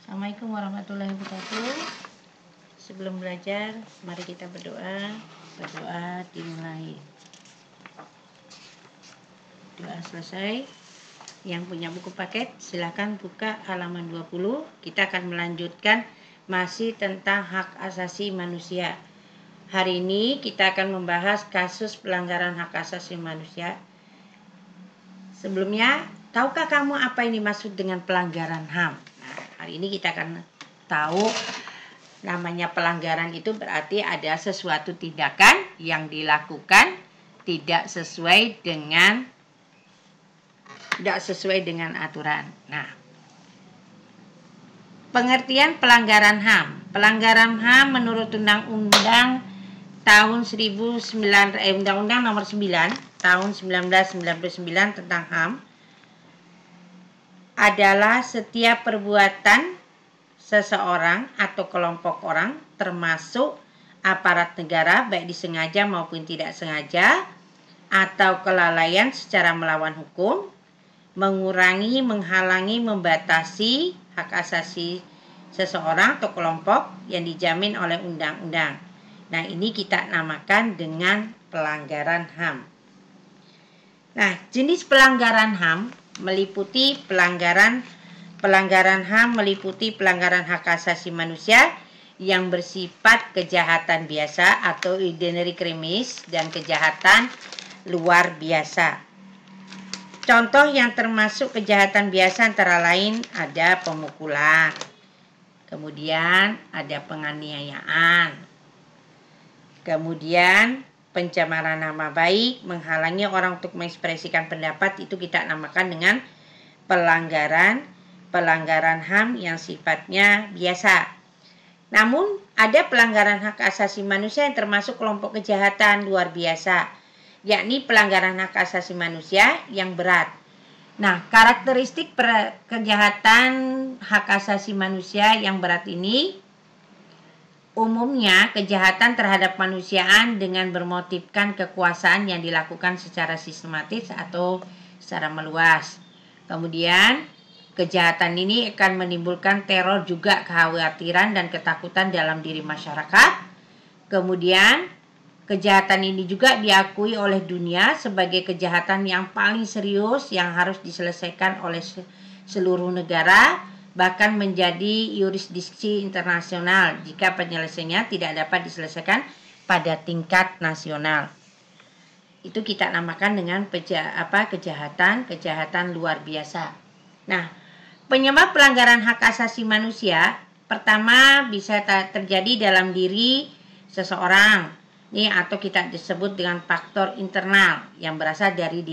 Assalamualaikum warahmatullahi wabarakatuh. Sebelum belajar, mari kita berdoa. Berdoa dimulai. Doa selesai. Yang punya buku paket, silakan buka halaman 20. Kita akan melanjutkan masih tentang hak asasi manusia. Hari ini kita akan membahas kasus pelanggaran hak asasi manusia. Sebelumnya, tahukah kamu apa yang dimaksud dengan pelanggaran HAM? Nah, hari ini kita akan tahu namanya pelanggaran itu berarti ada sesuatu tindakan yang dilakukan tidak sesuai dengan aturan. Nah, pengertian pelanggaran HAM. Pelanggaran HAM menurut Undang-Undang Undang-Undang Nomor 9 tahun 1999 tentang HAM adalah setiap perbuatan seseorang atau kelompok orang termasuk aparat negara baik disengaja maupun tidak sengaja atau kelalaian secara melawan hukum, mengurangi, menghalangi, membatasi hak asasi seseorang atau kelompok yang dijamin oleh undang-undang. Nah, ini kita namakan dengan pelanggaran HAM. Nah, jenis pelanggaran HAM meliputi pelanggaran HAM meliputi pelanggaran hak asasi manusia yang bersifat kejahatan biasa atau ordinary crimes dan kejahatan luar biasa. Contoh yang termasuk kejahatan biasa antara lain ada pemukulan, kemudian ada penganiayaan, kemudian pencemaran nama baik, menghalangi orang untuk mengekspresikan pendapat, itu kita namakan dengan pelanggaran HAM yang sifatnya biasa. Namun ada pelanggaran hak asasi manusia yang termasuk kelompok kejahatan luar biasa, yakni pelanggaran hak asasi manusia yang berat. Nah, karakteristik kejahatan hak asasi manusia yang berat ini umumnya kejahatan terhadap kemanusiaan dengan bermotifkan kekuasaan yang dilakukan secara sistematis atau secara meluas. Kemudian, kejahatan ini akan menimbulkan teror juga, kekhawatiran dan ketakutan dalam diri masyarakat. Kemudian, kejahatan ini juga diakui oleh dunia sebagai kejahatan yang paling serius yang harus diselesaikan oleh seluruh negara, bahkan menjadi yurisdiksi internasional jika penyelesaiannya tidak dapat diselesaikan pada tingkat nasional. Itu kita namakan dengan kejahatan luar biasa. Nah, penyebab pelanggaran hak asasi manusia pertama bisa terjadi dalam diri seseorang, atau kita disebut dengan faktor internal yang berasal dari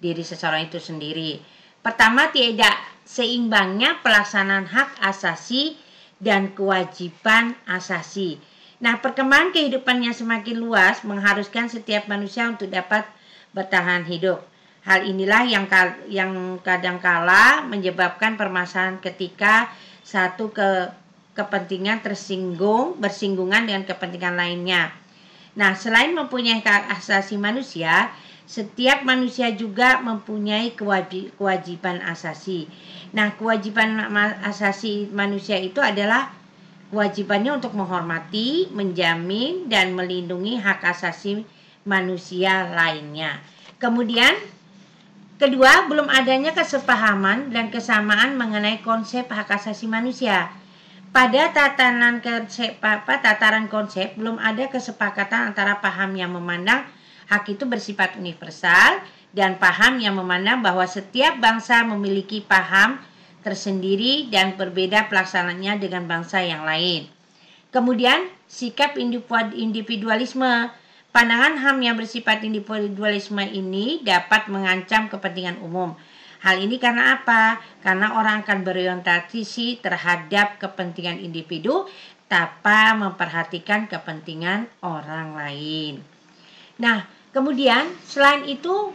diri seseorang itu sendiri. Pertama, tidak seimbangnya pelaksanaan hak asasi dan kewajiban asasi. Nah, perkembangan kehidupannya semakin luas mengharuskan setiap manusia untuk dapat bertahan hidup. Hal inilah yang kadangkala menyebabkan permasalahan ketika satu kepentingan bersinggungan dengan kepentingan lainnya. Nah, selain mempunyai hak asasi manusia, setiap manusia juga mempunyai kewajiban asasi. Nah, kewajiban asasi manusia itu adalah kewajibannya untuk menghormati, menjamin, dan melindungi hak asasi manusia lainnya. Kemudian, kedua, belum adanya kesepahaman dan kesamaan mengenai konsep hak asasi manusia. Pada tataran konsep belum ada kesepakatan antara paham yang memandang hak itu bersifat universal dan paham yang memandang bahwa setiap bangsa memiliki paham tersendiri dan berbeda pelaksanaannya dengan bangsa yang lain. Kemudian, sikap individualisme. Pandangan HAM yang bersifat individualisme ini dapat mengancam kepentingan umum. Hal ini karena apa? Karena orang akan berorientasi terhadap kepentingan individu tanpa memperhatikan kepentingan orang lain. Nah, kemudian selain itu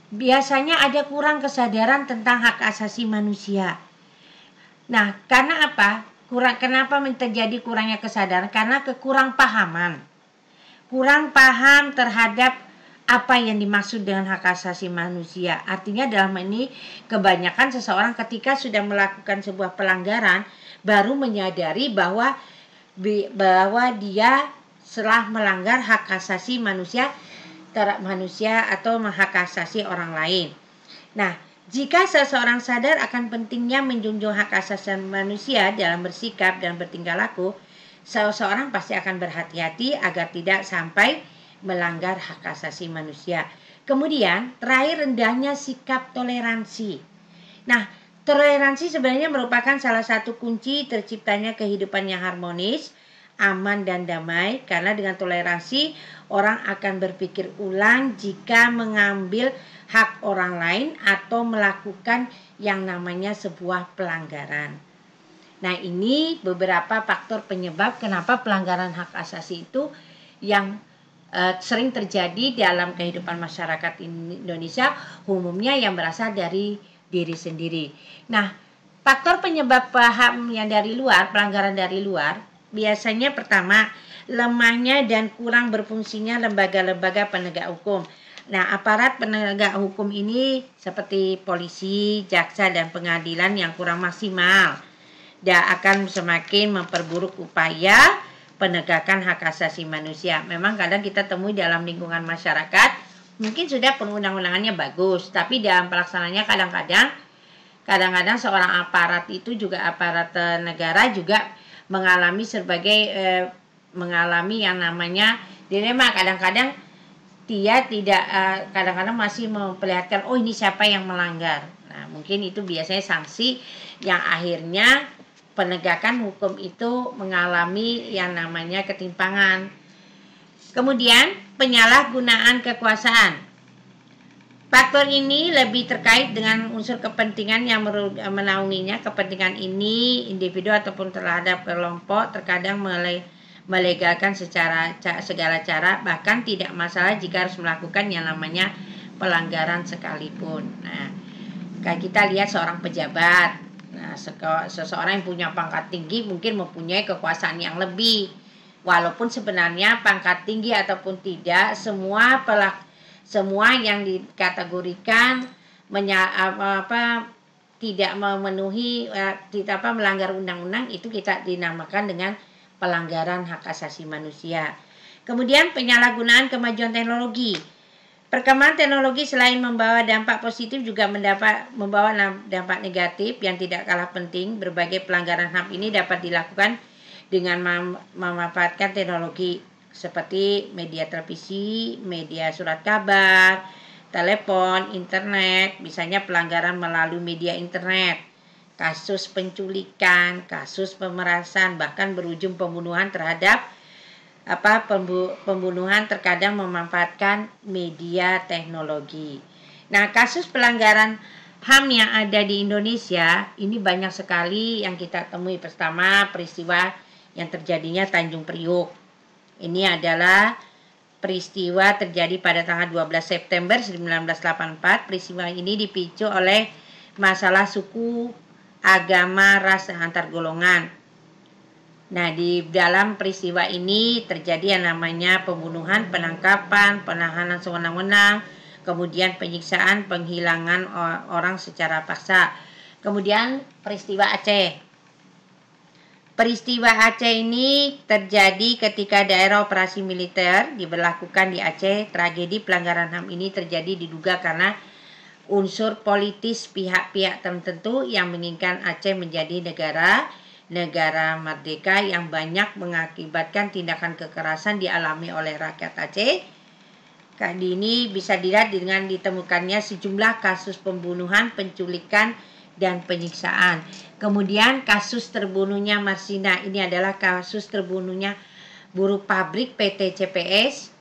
biasanya ada kurang kesadaran tentang hak asasi manusia. Nah, karena apa? Kenapa terjadi kurangnya kesadaran? Karena kekurang pahaman. Kurang paham terhadap Apa yang dimaksud dengan hak asasi manusia? Artinya dalam ini kebanyakan seseorang ketika sudah melakukan sebuah pelanggaran baru menyadari bahwa dia telah melanggar hak asasi manusia atau hak asasi orang lain. Nah, jika seseorang sadar akan pentingnya menjunjung hak asasi manusia dalam bersikap dan bertingkah laku, seseorang pasti akan berhati-hati agar tidak sampai melanggar hak asasi manusia. Kemudian, terakhir rendahnya sikap toleransi. Nah, toleransi sebenarnya merupakan salah satu kunci terciptanya kehidupan yang harmonis, aman dan damai, karena dengan toleransi orang akan berpikir ulang jika mengambil hak orang lain atau melakukan yang namanya sebuah pelanggaran. Nah, ini beberapa faktor penyebab kenapa pelanggaran hak asasi itu yang sering terjadi dalam kehidupan masyarakat Indonesia, umumnya yang berasal dari diri sendiri. Nah, faktor penyebab HAM yang dari luar, pelanggaran dari luar, biasanya pertama, lemahnya dan kurang berfungsinya lembaga-lembaga penegak hukum. Nah, aparat penegak hukum ini seperti polisi, jaksa, dan pengadilan yang kurang maksimal dan akan semakin memperburuk upaya penegakan hak asasi manusia. Memang kadang kita temui dalam lingkungan masyarakat, mungkin sudah perundang-undangannya bagus, tapi dalam pelaksananya kadang-kadang seorang aparat itu juga aparat negara juga mengalami mengalami yang namanya dilema. Kadang-kadang dia tidak kadang-kadang masih memperlihatkan ini siapa yang melanggar. Nah, mungkin itu biasanya sanksi yang akhirnya penegakan hukum itu mengalami yang namanya ketimpangan. Kemudian penyalahgunaan kekuasaan. Faktor ini lebih terkait dengan unsur kepentingan yang menaunginya. Kepentingan ini individu ataupun terhadap kelompok terkadang melegalkan segala cara, bahkan tidak masalah jika harus melakukan yang namanya pelanggaran sekalipun. Nah, kayak kita lihat seorang pejabat. Nah, seseorang yang punya pangkat tinggi mungkin mempunyai kekuasaan yang lebih. Walaupun sebenarnya pangkat tinggi ataupun tidak, semua yang dikategorikan tidak memenuhi melanggar undang-undang itu kita dinamakan dengan pelanggaran hak asasi manusia. Kemudian penyalahgunaan kemajuan teknologi. Perkembangan teknologi selain membawa dampak positif juga membawa dampak negatif yang tidak kalah penting. Berbagai pelanggaran HAM ini dapat dilakukan dengan memanfaatkan teknologi seperti media televisi, media surat kabar, telepon, internet. Misalnya pelanggaran melalui media internet, kasus penculikan, kasus pemerasan, bahkan berujung pembunuhan terhadap pembunuhan terkadang memanfaatkan media teknologi. Nah, kasus pelanggaran HAM yang ada di Indonesia ini banyak sekali yang kita temui. Pertama, peristiwa yang terjadinya Tanjung Priok. Ini adalah peristiwa terjadi pada tanggal 12 September 1984. Peristiwa ini dipicu oleh masalah suku, agama, ras, dan antar golongan. Nah, di dalam peristiwa ini terjadi yang namanya pembunuhan, penangkapan, penahanan sewenang-wenang, kemudian penyiksaan, penghilangan orang secara paksa. Kemudian peristiwa Aceh. Peristiwa Aceh ini terjadi ketika daerah operasi militer diberlakukan di Aceh. Tragedi pelanggaran HAM ini terjadi diduga karena unsur politis pihak-pihak tertentu yang menginginkan Aceh menjadi negara merdeka yang banyak mengakibatkan tindakan kekerasan dialami oleh rakyat Aceh. Kali ini bisa dilihat dengan ditemukannya sejumlah kasus pembunuhan, penculikan, dan penyiksaan. Kemudian kasus terbunuhnya Marsina, ini adalah kasus terbunuhnya buruh pabrik PT CPS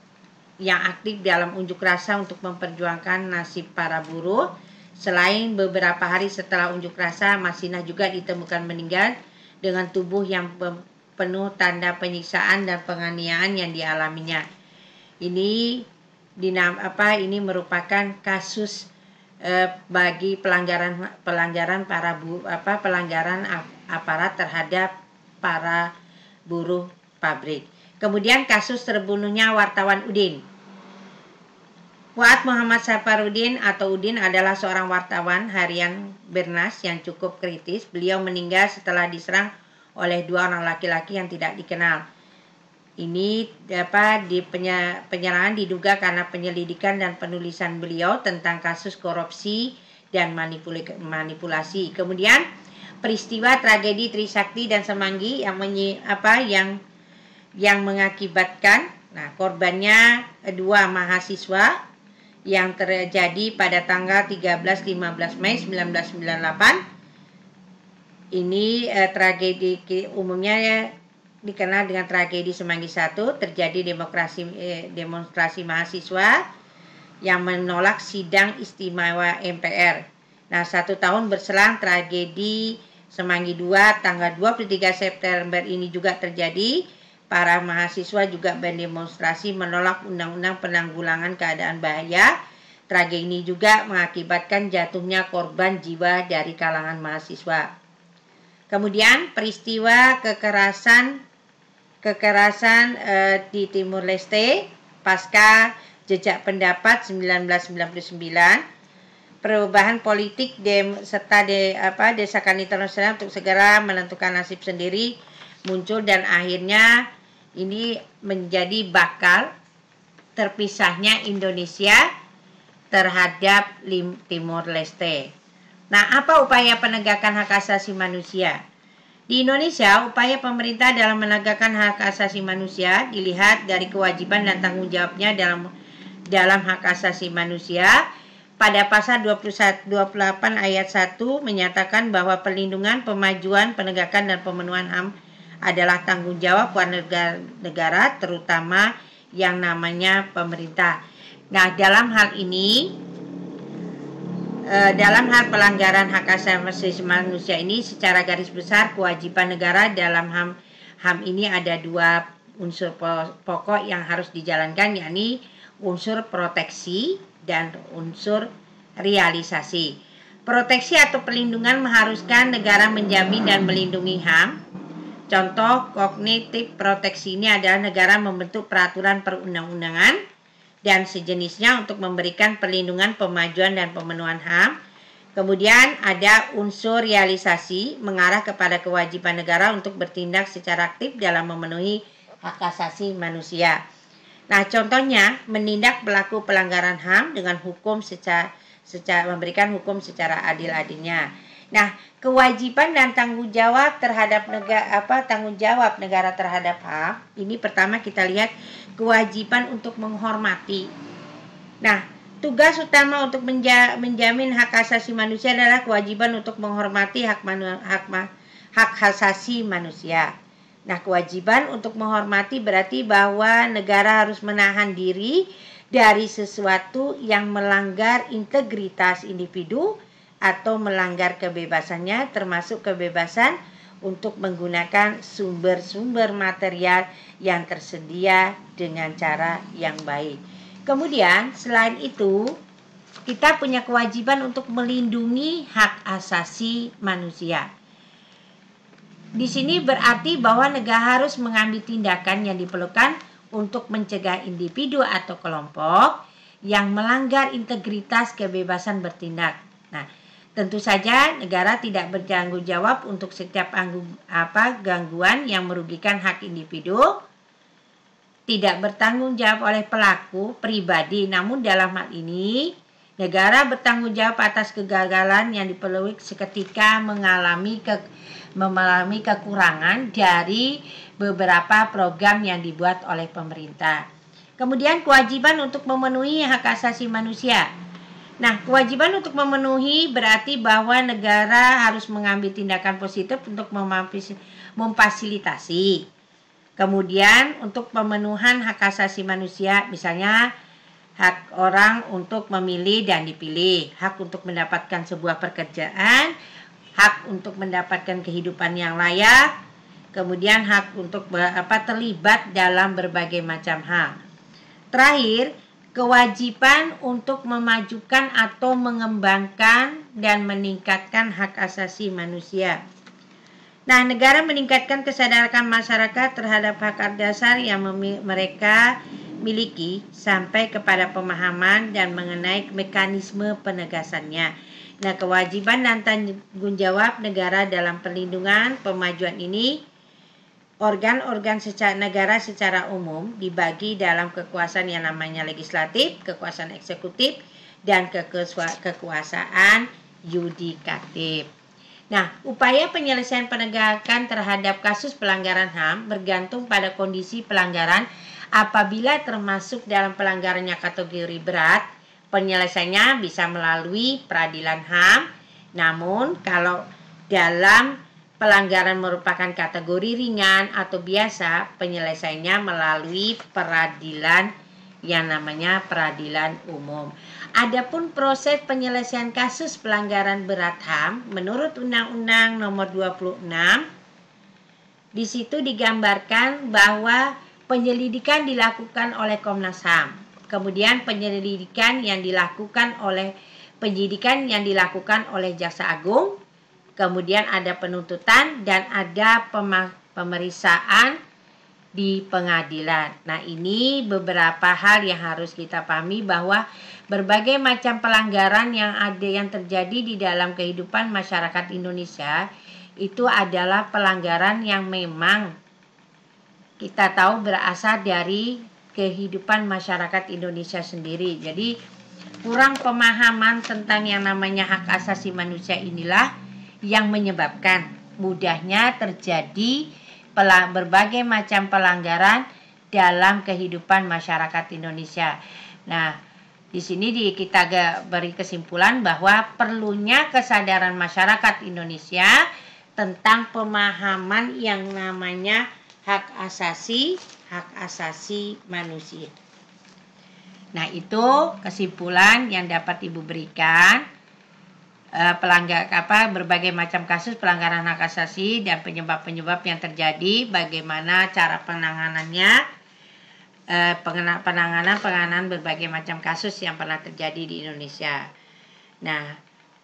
yang aktif dalam unjuk rasa untuk memperjuangkan nasib para buruh. Selain beberapa hari setelah unjuk rasa, Marsina juga ditemukan meninggal dengan tubuh yang penuh tanda penyiksaan dan penganiayaan yang dialaminya. Ini merupakan kasus bagi pelanggaran aparat terhadap para buruh pabrik. Kemudian kasus terbunuhnya wartawan Udin. Fuad Muhammad Safarudin atau Udin adalah seorang wartawan harian Bernas yang cukup kritis. Beliau meninggal setelah diserang oleh 2 orang laki-laki yang tidak dikenal. Ini penyerangan diduga karena penyelidikan dan penulisan beliau tentang kasus korupsi dan manipulasi. Kemudian peristiwa tragedi Trisakti dan Semanggi yang mengakibatkan korbannya 2 mahasiswa yang terjadi pada tanggal 13-15 Mei 1998. Ini tragedi umumnya dikenal dengan tragedi Semanggi 1, terjadi demonstrasi mahasiswa yang menolak sidang istimewa MPR. Nah, 1 tahun berselang tragedi Semanggi 2 tanggal 23 September ini juga terjadi. Para mahasiswa juga berdemonstrasi menolak Undang-Undang Penanggulangan Keadaan Bahaya. Tragedi ini juga mengakibatkan jatuhnya korban jiwa dari kalangan mahasiswa. Kemudian peristiwa kekerasan di Timur Leste pasca jejak pendapat 1999, perubahan politik serta desakan internasional untuk segera menentukan nasib sendiri muncul, dan akhirnya ini menjadi bakal terpisahnya Indonesia terhadap Timur Leste. Nah, apa upaya penegakan hak asasi manusia? Di Indonesia, upaya pemerintah dalam menegakkan hak asasi manusia dilihat dari kewajiban dan tanggung jawabnya dalam hak asasi manusia. Pada pasal 28 ayat 1 menyatakan bahwa perlindungan, pemajuan, penegakan, dan pemenuhan HAM adalah tanggung jawab warga negara, terutama yang namanya pemerintah. Nah, dalam hal ini, dalam hal pelanggaran hak asasi manusia ini, secara garis besar kewajiban negara dalam HAM ini ada 2 unsur pokok yang harus dijalankan, yakni unsur proteksi dan unsur realisasi. Proteksi atau perlindungan mengharuskan negara menjamin dan melindungi HAM. Contoh kognitif proteksi ini adalah negara membentuk peraturan perundang-undangan dan sejenisnya untuk memberikan perlindungan, pemajuan, dan pemenuhan HAM. Kemudian ada unsur realisasi mengarah kepada kewajiban negara untuk bertindak secara aktif dalam memenuhi hak asasi manusia. Nah, contohnya menindak pelaku pelanggaran HAM dengan hukum memberikan hukum secara adil-adilnya. Nah, kewajiban dan tanggung jawab terhadap negara terhadap HAM ini, pertama kita lihat kewajiban untuk menghormati. Nah, tugas utama untuk menjamin hak asasi manusia adalah kewajiban untuk menghormati hak asasi manusia. Nah, kewajiban untuk menghormati berarti bahwa negara harus menahan diri dari sesuatu yang melanggar integritas individu atau melanggar kebebasannya, termasuk kebebasan untuk menggunakan sumber-sumber material yang tersedia dengan cara yang baik. Kemudian selain itu, kita punya kewajiban untuk melindungi hak asasi manusia. Di sini berarti bahwa negara harus mengambil tindakan yang diperlukan untuk mencegah individu atau kelompok yang melanggar integritas kebebasan bertindak. Nah, tentu saja negara tidak bertanggung jawab untuk setiap gangguan yang merugikan hak individu, tidak bertanggung jawab oleh pelaku pribadi. Namun dalam hal ini, negara bertanggung jawab atas kegagalan yang diperoleh seketika mengalami kekurangan dari beberapa program yang dibuat oleh pemerintah. Kemudian kewajiban untuk memenuhi hak asasi manusia. Nah, kewajiban untuk memenuhi berarti bahwa negara harus mengambil tindakan positif untuk memfasilitasi. Kemudian untuk pemenuhan hak asasi manusia, misalnya hak orang untuk memilih dan dipilih, hak untuk mendapatkan sebuah pekerjaan, hak untuk mendapatkan kehidupan yang layak, kemudian hak untuk terlibat dalam berbagai macam hal. Terakhir, kewajiban untuk memajukan atau mengembangkan dan meningkatkan hak asasi manusia. Nah, negara meningkatkan kesadaran masyarakat terhadap hak dasar yang mereka miliki sampai kepada pemahaman dan mengenai mekanisme penegasannya. Nah, kewajiban dan tanggung jawab negara dalam perlindungan pemajuan ini, organ-organ negara secara umum dibagi dalam kekuasaan yang namanya legislatif, kekuasaan eksekutif, dan kekuasaan yudikatif. Nah, upaya penyelesaian penegakan terhadap kasus pelanggaran HAM bergantung pada kondisi pelanggaran. Apabila termasuk dalam pelanggarannya kategori berat, penyelesaiannya bisa melalui peradilan HAM. Namun, kalau dalam pelanggaran merupakan kategori ringan atau biasa, penyelesaiannya melalui peradilan yang namanya peradilan umum. Adapun proses penyelesaian kasus pelanggaran berat HAM menurut Undang-Undang Nomor 26, di situ digambarkan bahwa penyelidikan dilakukan oleh Komnas HAM. Kemudian penyidikan yang dilakukan oleh Jaksa Agung. Kemudian ada penuntutan dan ada pemeriksaan di pengadilan. Nah, ini beberapa hal yang harus kita pahami bahwa berbagai macam pelanggaran yang terjadi di dalam kehidupan masyarakat Indonesia itu adalah pelanggaran yang memang kita tahu berasal dari kehidupan masyarakat Indonesia sendiri. Jadi kurang pemahaman tentang yang namanya hak asasi manusia inilah yang menyebabkan mudahnya terjadi berbagai macam pelanggaran dalam kehidupan masyarakat Indonesia. Nah, di sini kita beri kesimpulan bahwa perlunya kesadaran masyarakat Indonesia tentang pemahaman yang namanya hak asasi manusia. Nah, itu kesimpulan yang dapat Ibu berikan. Berbagai macam kasus pelanggaran hak asasi dan penyebab-penyebab yang terjadi, bagaimana cara penanganannya, penanganan berbagai macam kasus yang pernah terjadi di Indonesia. Nah,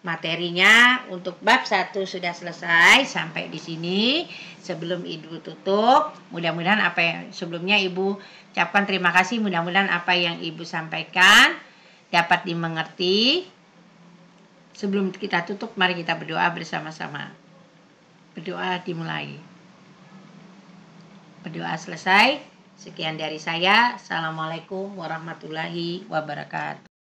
materinya untuk bab 1 sudah selesai sampai di sini. Sebelum Ibu tutup, mudah-mudahan apa yang sebelumnya Ibu ucapkan terima kasih, mudah-mudahan apa yang Ibu sampaikan dapat dimengerti. Sebelum kita tutup, mari kita berdoa bersama-sama. Berdoa dimulai. Berdoa selesai. Sekian dari saya. Assalamualaikum warahmatullahi wabarakatuh.